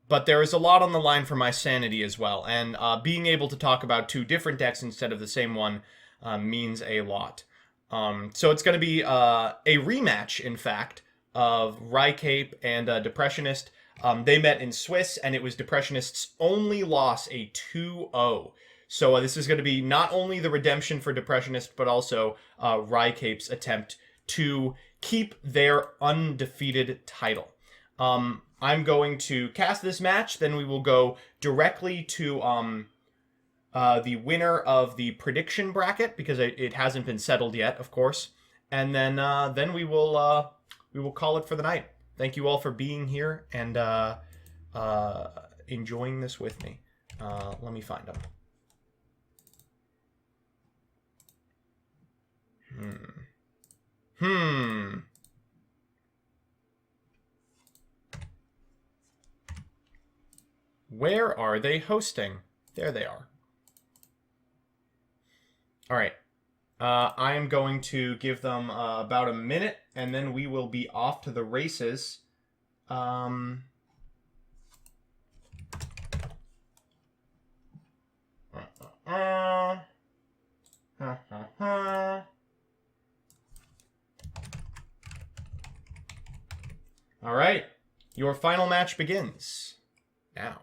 But there is a lot on the line for my sanity as well, and being able to talk about two different decks instead of the same one means a lot. So it's going to be a rematch, in fact, of Rycape and Depressionist. They met in Swiss, and it was Depressionist's only loss, a 2-0. So this is going to be not only the redemption for Depressionist, but also Rycape's attempt to keep their undefeated title. I'm going to cast this match, then we will go directly to the winner of the prediction bracket, because it hasn't been settled yet, of course. And then we will call it for the night. Thank you all for being here and enjoying this with me. Let me find them. Where are they hosting? There they are. All right. I am going to give them about a minute, and then we will be off to the races. All right. Your final match begins now.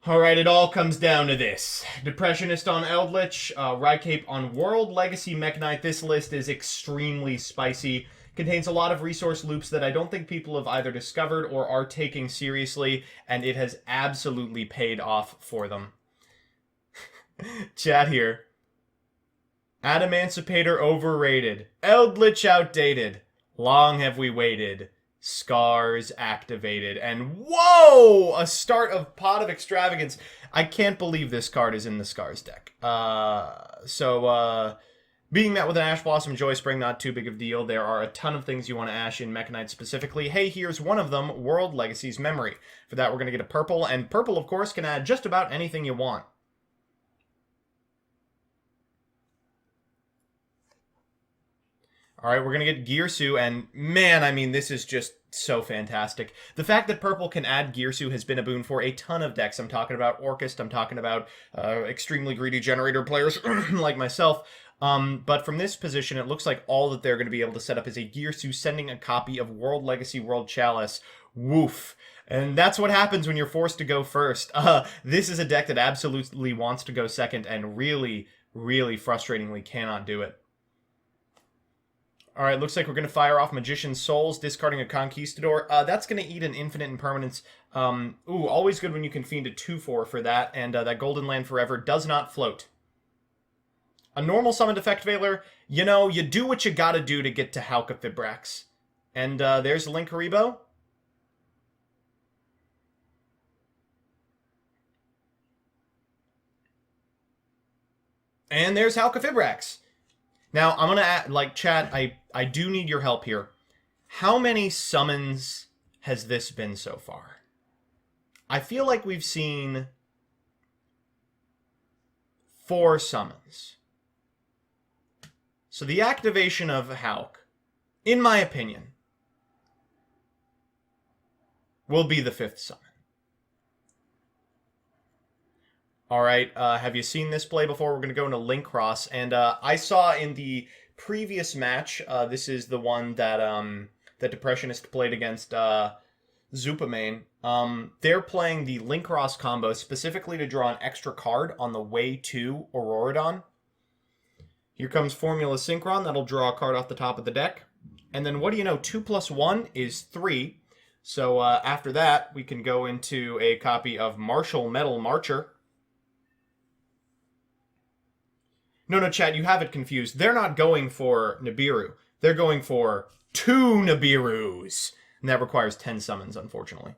All right, it all comes down to this. Depressionist on Eldlich, Rycape on World Legacy Mekk-Knight. This list is extremely spicy. Contains a lot of resource loops that I don't think people have either discovered or are taking seriously, and it has absolutely paid off for them. Chat here. Adamancipator overrated. Eldlich outdated. Long have we waited. Scars activated. And whoa! A start of Pot of Extravagance. I can't believe this card is in the Scars deck. Being met with an Ash Blossom Joy Spring, not too big of a deal. There are a ton of things you want to Ash in Mekk-Knight specifically. Hey, here's one of them, World Legacy's Memory. For that, we're going to get a purple, and purple, of course, can add just about anything you want. All right, we're going to get Gearsu, and man, I mean, this is just so fantastic. The fact that purple can add Gearsu has been a boon for a ton of decks. I'm talking about Orcust, I'm talking about extremely greedy generator players like myself. But from this position, it looks like all that they're going to be able to set up is a Gearsu sending a copy of World Legacy World Chalice. Woof. And that's what happens when you're forced to go first. This is a deck that absolutely wants to go second and really, really frustratingly cannot do it. All right, looks like we're going to fire off Magician's Souls, discarding a Conquistador. That's going to eat an Infinite Impermanence. Always good when you can fiend a 2/4 for that, and that Golden Land Forever does not float. A normal summoned effect Veiler, you know, you do what you gotta do to get to Halka Fibrax. And there's Link Haribo. And there's Halka Fibrax. Now, I'm going to, chat, I do need your help here. How many summons has this been so far? I feel like we've seen 4 summons. So the activation of Hulk, in my opinion, will be the 5th summon. All right, have you seen this play before? We're going to go into Link Cross, and I saw in the previous match, this is the one that that Depressionist played against Zupamane. They're playing the Link Cross combo specifically to draw an extra card on the way to Auroradon. Here comes Formula Synchron, that'll draw a card off the top of the deck. And then what do you know, 2 + 1 is 3. So after that, we can go into a copy of Martial Metal Marcher. No, chat, you have it confused. They're not going for Nibiru. They're going for 2 Nibirus. And that requires 10 summons, unfortunately.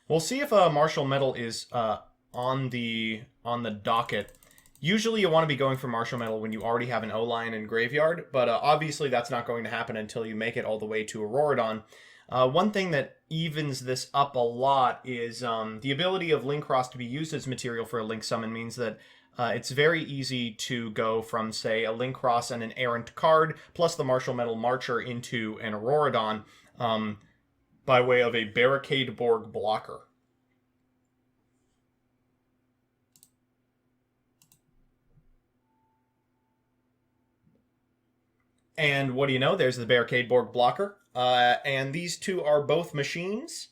We'll see if Martial Metal is on the docket Usually you want to be going for Martial Metal when you already have an O-Line in Graveyard, but obviously that's not going to happen until you make it all the way to Auroradon. One thing that evens this up a lot is the ability of Link Cross to be used as material for a Link Summon means that it's very easy to go from, say, a Link Cross and an Errant card, plus the Martial Metal Marcher into an Auroradon by way of a Barricade Borg blocker. And what do you know? There's the Barricade Borg blocker. And these two are both machines.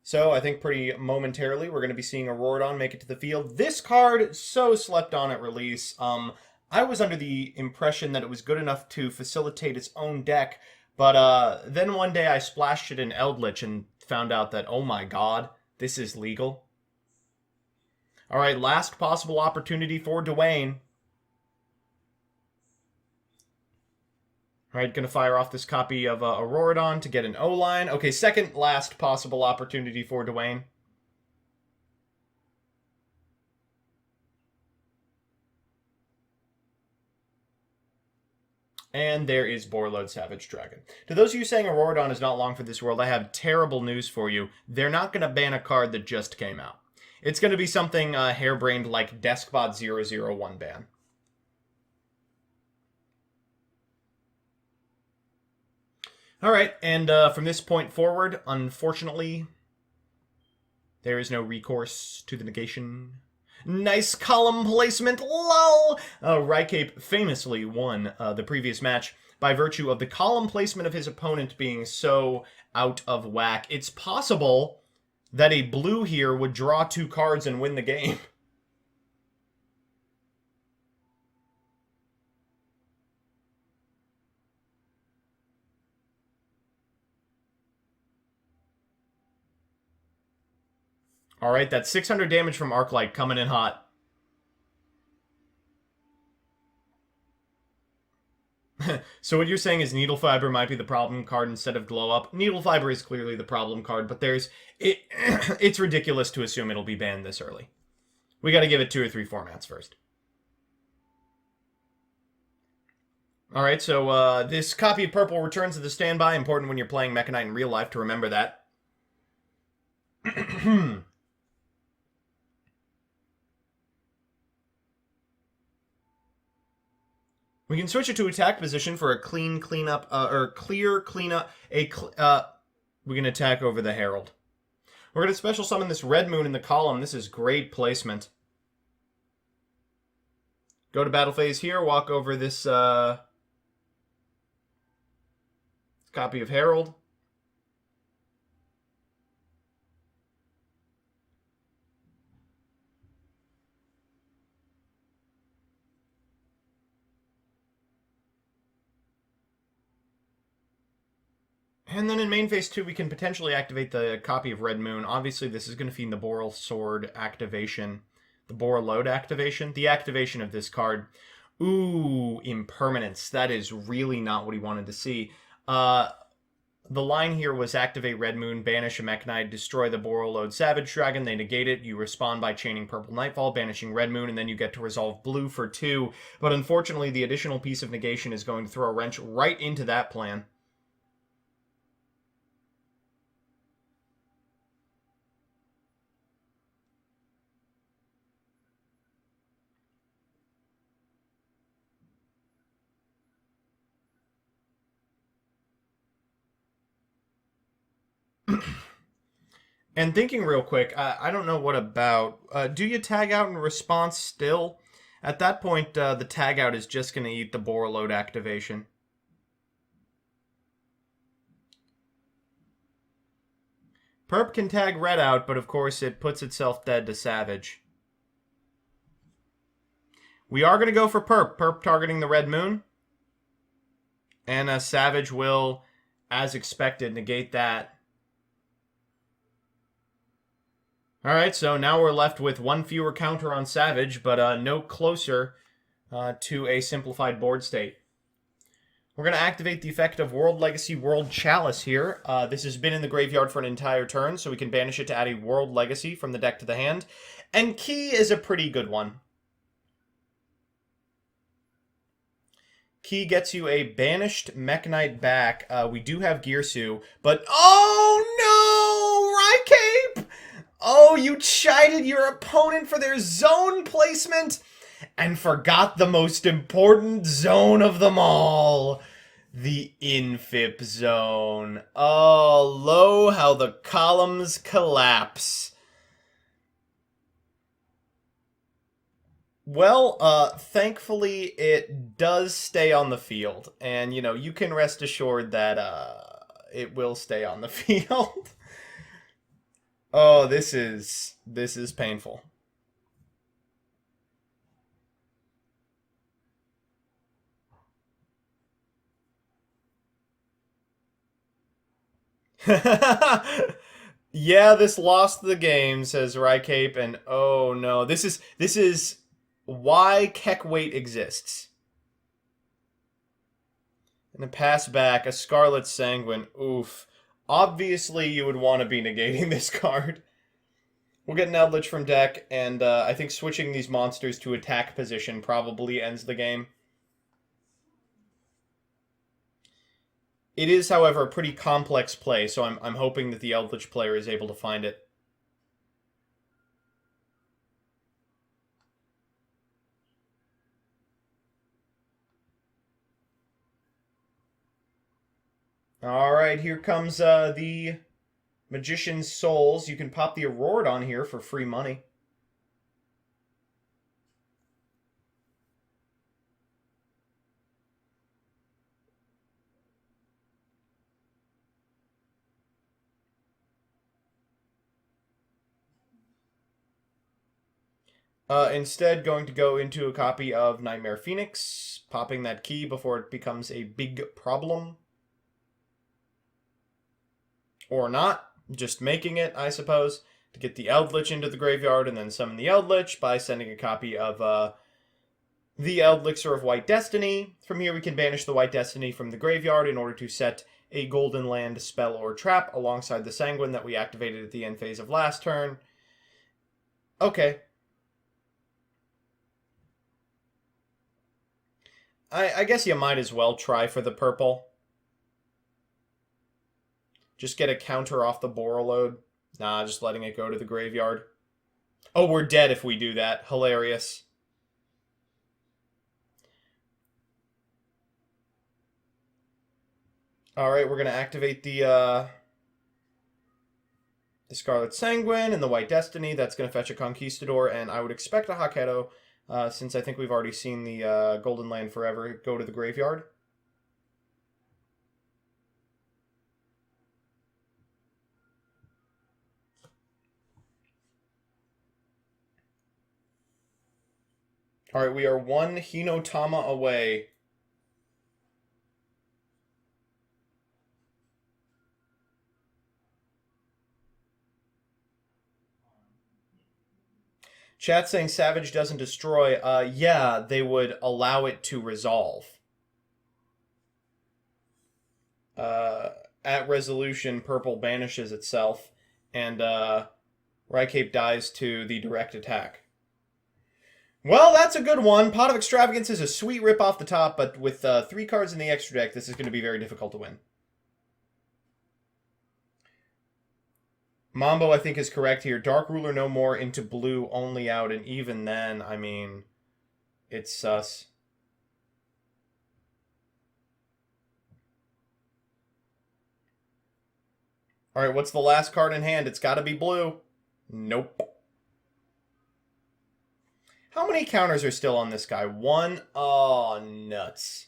So I think pretty momentarily we're going to be seeing Auroradon make it to the field. This card, so slept on at release. I was under the impression that it was good enough to facilitate its own deck. But then one day I splashed it in Eldlich and found out that, oh my god, this is legal. Alright, last possible opportunity for Dwayne. Alright, gonna fire off this copy of Auroradon to get an O-Line. Okay, second last possible opportunity for Dwayne. And there is Borreload Savage Dragon. To those of you saying Auroradon is not long for this world, I have terrible news for you. They're not going to ban a card that just came out. It's going to be something harebrained like Deskbot 001 ban. Alright, and from this point forward, unfortunately, there is no recourse to the negation. Nice column placement, lol! Rycape famously won the previous match by virtue of the column placement of his opponent being so out of whack. It's possible that a blue here would draw 2 cards and win the game. Alright, that's 600 damage from Arclight coming in hot. So what you're saying is Needle Fiber might be the problem card instead of Glow Up. Needle Fiber is clearly the problem card, but it's ridiculous to assume it'll be banned this early. We gotta give it 2 or 3 formats first. Alright, so this copy of Purple returns to the standby. Important when you're playing Mekk-Knight in real life to remember that. We can switch it to attack position for a clear cleanup. We can attack over the Herald. We're going to special summon this Red Moon in the column. This is great placement. Go to battle phase here. Walk over this copy of Herald. And then in main phase 2, we can potentially activate the copy of Red Moon. Obviously, this is going to feed the Boral Sword activation. The Borreload activation. The activation of this card. Ooh, Impermanence. That is really not what he wanted to see. The line here was activate Red Moon, banish a Mekk-Knight, destroy the Borreload Savage Dragon. They negate it. You respond by chaining Purple Nightfall, banishing Red Moon, and then you get to resolve Blue for 2. But unfortunately, the additional piece of negation is going to throw a wrench right into that plan. And thinking real quick, I don't know what about... do you tag out in response still? At that point, the tag out is just going to eat the Borreload activation. Perp can tag red out, but of course it puts itself dead to Savage. We are going to go for Perp. Perp targeting the Red Moon. And Savage will, as expected, negate that. Alright, so now we're left with 1 fewer counter on Savage, but no closer to a simplified board state. We're going to activate the effect of World Legacy World Chalice here. This has been in the graveyard for an entire turn, so we can banish it to add a World Legacy from the deck to the hand. And Key is a pretty good one. key gets you a banished Mekk-Knight back. We do have Girsu, but oh no, Rycape! Oh, you chided your opponent for their zone placement and forgot the most important zone of them all. The infip zone. Oh, lo, how the columns collapse. Well, thankfully it does stay on the field. And, you know, you can rest assured that, it will stay on the field. Oh, this is painful. Yeah, this lost the game, says Rycape, and oh no, this is why Keck-Weight exists. And a pass back, a Scarlet Sanguine, oof. Obviously, you would want to be negating this card. We'll get an Eldlich from deck, and I think switching these monsters to attack position probably ends the game. It is, however, a pretty complex play, so I'm hoping that the Eldlich player is able to find it. Alright, here comes the Magician's Souls. You can pop the Aurora on here for free money. Instead, going to go into a copy of Nightmare Phoenix, popping that key before it becomes a big problem. Or not, just making it, I suppose, to get the Eldlich into the graveyard and then summon the Eldlich by sending a copy of the Elixir of White Destiny. From here we can banish the White Destiny from the graveyard in order to set a Golden Land spell or trap alongside the Sanguine that we activated at the end phase of last turn. Okay. I guess you might as well try for the purple. Just get a counter off the Borreload. Nah, just letting it go to the graveyard. Oh, we're dead if we do that. Hilarious. Alright, we're going to activate the Scarlet Sanguine and the White Destiny. That's going to fetch a Conquistador, and I would expect a Haketo, since I think we've already seen the Golden Land Forever go to the graveyard. Alright, we are one Hinotama away. Chat saying Savage doesn't destroy. Yeah, they would allow it to resolve. At resolution, purple banishes itself, and Rycape dies to the direct attack. Well, that's a good one. Pot of Extravagance is a sweet rip off the top, but with 3 cards in the extra deck, this is going to be very difficult to win. Mambo, I think, is correct here. Dark Ruler no more into blue, only out, and even then, I mean, it's sus. Alright, what's the last card in hand? It's gotta be blue. Nope. How many counters are still on this guy? 1? Oh, nuts.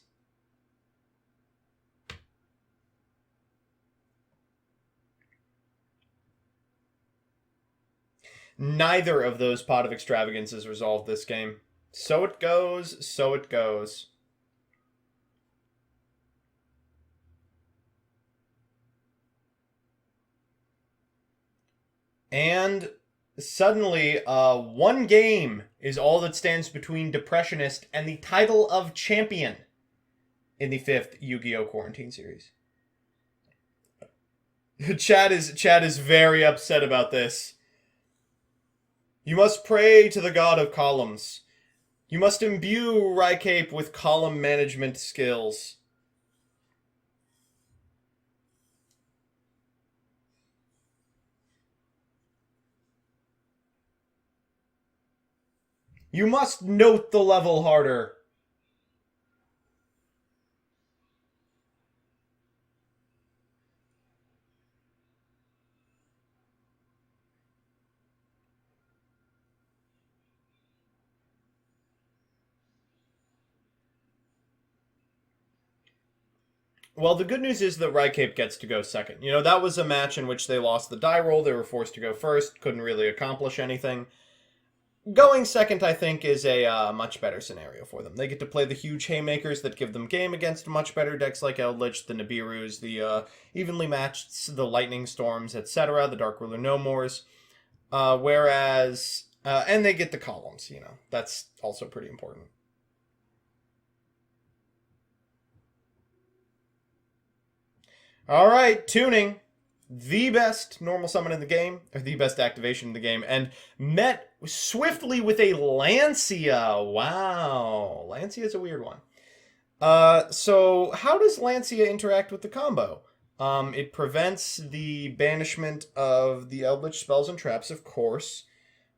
Neither of those Pot of Extravagances resolved this game. So it goes, so it goes. And suddenly, one game is all that stands between Depressionist and the title of champion in the 5th Yu-Gi-Oh! Quarantine series. Chad is very upset about this. You must pray to the god of columns. You must imbue Rycape with column management skills. You must note the level harder. Well, the good news is that Rycape gets to go second. You know, that was a match in which they lost the die roll. They were forced to go first. Couldn't really accomplish anything. Going second, I think, is a much better scenario for them. They get to play the huge haymakers that give them game against much better decks like Eldlich, the Nibirus, the evenly matched, the Lightning Storms, etc., the Dark Ruler No Mores. And they get the columns, you know. That's also pretty important. All right, tuning. The best normal summon in the game, or the best activation in the game, and met swiftly with a Lancia. Wow. Lancia's a weird one. So how does Lancia interact with the combo? It prevents the banishment of the Eldlich spells and traps, of course.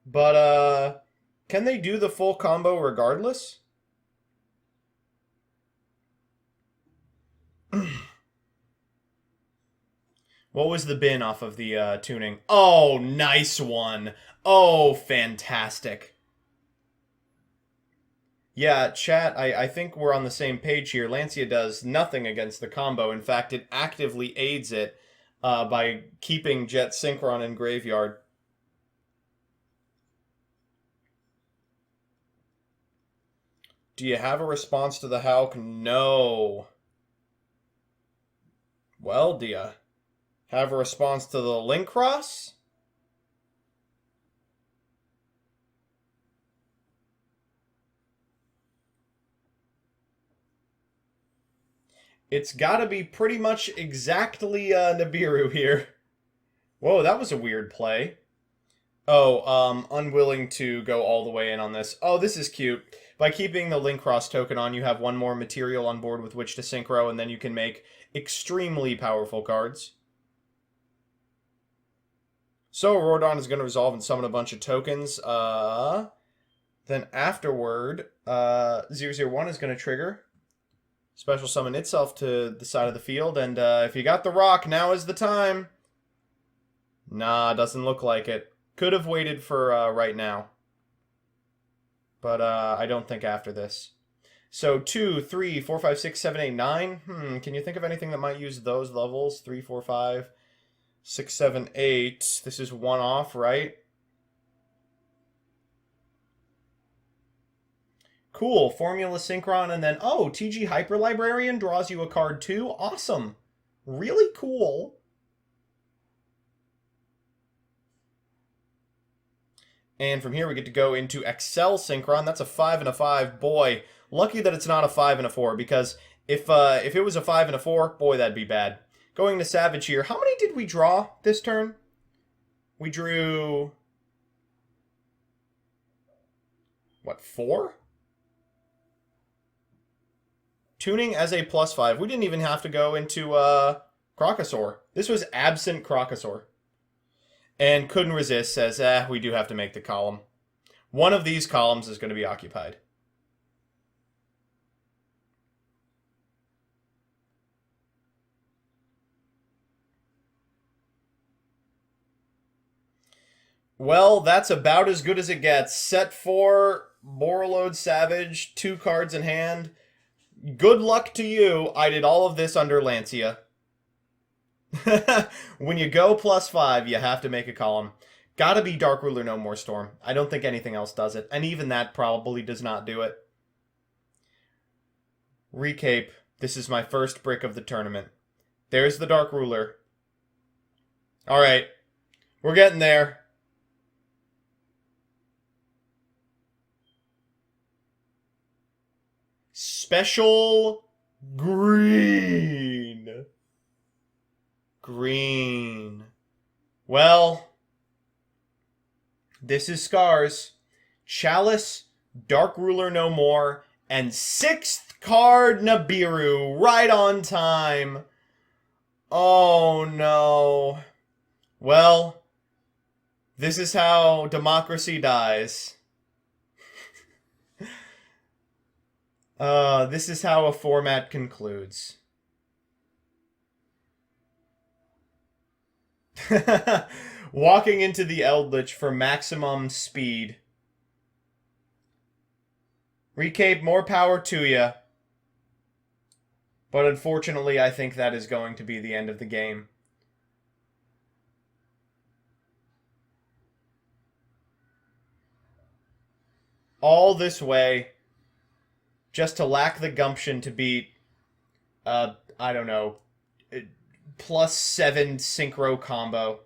But, can they do the full combo regardless? What was the bin off of the tuning? Oh, nice one. Oh, fantastic. Yeah, chat, I think we're on the same page here. Lancia does nothing against the combo. In fact, it actively aids it by keeping Jet Synchron in graveyard. Do you have a response to the Hulk? No. Well, do you have a response to the Link Cross? It's gotta be pretty much exactly Nibiru here. Whoa, that was a weird play. Oh, unwilling to go all the way in on this. Oh, this is cute. By keeping the Link Cross token on, you have one more material on board with which to synchro, and then you can make extremely powerful cards. So, Rodon is going to resolve and summon a bunch of tokens. Then afterward, 001 is going to trigger. Special summon itself to the side of the field, and if you got the rock, now is the time. Nah, doesn't look like it. Could have waited for right now. But I don't think after this. So 2, 3, 4, 5, 6, 7, 8, 9. Can you think of anything that might use those levels? 3, 4, 5, 6, 7, 8. This is one off, right? Cool. Formula Synchron, and then, oh, TG Hyper Librarian draws you a card too. Awesome. Really cool. And from here we get to go into Excel Synchron. That's a 5 and a 5. Boy, lucky that it's not a 5 and a 4, because if it was a 5 and a 4, boy, that'd be bad. Going to Savage here. How many did we draw this turn? We drew... what, 4? Tuning as a +5. We didn't even have to go into Crocosaur. This was absent Crocosaur. And couldn't resist, says, we do have to make the column. One of these columns is going to be occupied. Well, that's about as good as it gets. Set 4, Borreload Savage, 2 cards in hand. Good luck to you. I did all of this under Lancia. When you go +5, you have to make a column. Gotta be Dark Ruler No More Storm. I don't think anything else does it. And even that probably does not do it. Recape. This is my first brick of the tournament. There's the Dark Ruler. Alright. We're getting there. Special green. Green. Well, this is Scars. Chalice Dark Ruler no more, and 6th card Nibiru right on time. Oh no. Well, this is how democracy dies. This is how a format concludes. Walking into the Eldlich for maximum speed. Recape, more power to ya. But unfortunately, I think that is going to be the end of the game. All this way, just to lack the gumption to beat, I don't know, +7 synchro combo.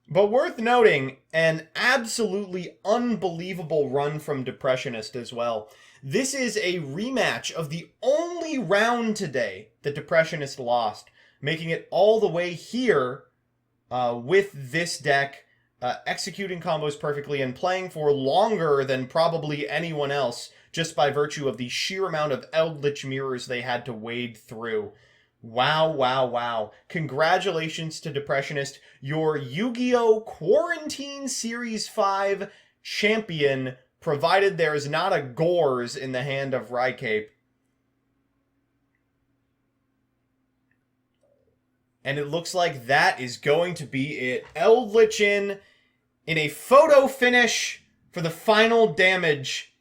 But worth noting, an absolutely unbelievable run from Depressionist as well. This is a rematch of the only round today that Depressionist lost, making it all the way here with this deck, executing combos perfectly and playing for longer than probably anyone else, just by virtue of the sheer amount of Eldlich mirrors they had to wade through. Wow, wow, wow. Congratulations to Depressionist, your Yu-Gi-Oh! Quarantine Series 5 champion, provided there is not a Gores in the hand of Rycape. And it looks like that is going to be it. Eldlich in a photo finish for the final damage.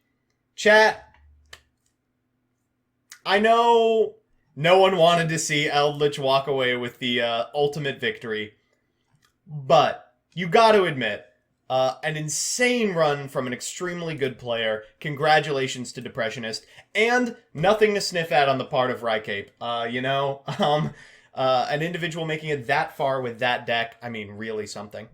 Chat, I know no one wanted to see Eldlich walk away with the ultimate victory, but you got to admit, an insane run from an extremely good player. Congratulations to Depressionist, and nothing to sniff at on the part of Rycape. An individual making it that far with that deck, I mean, really something.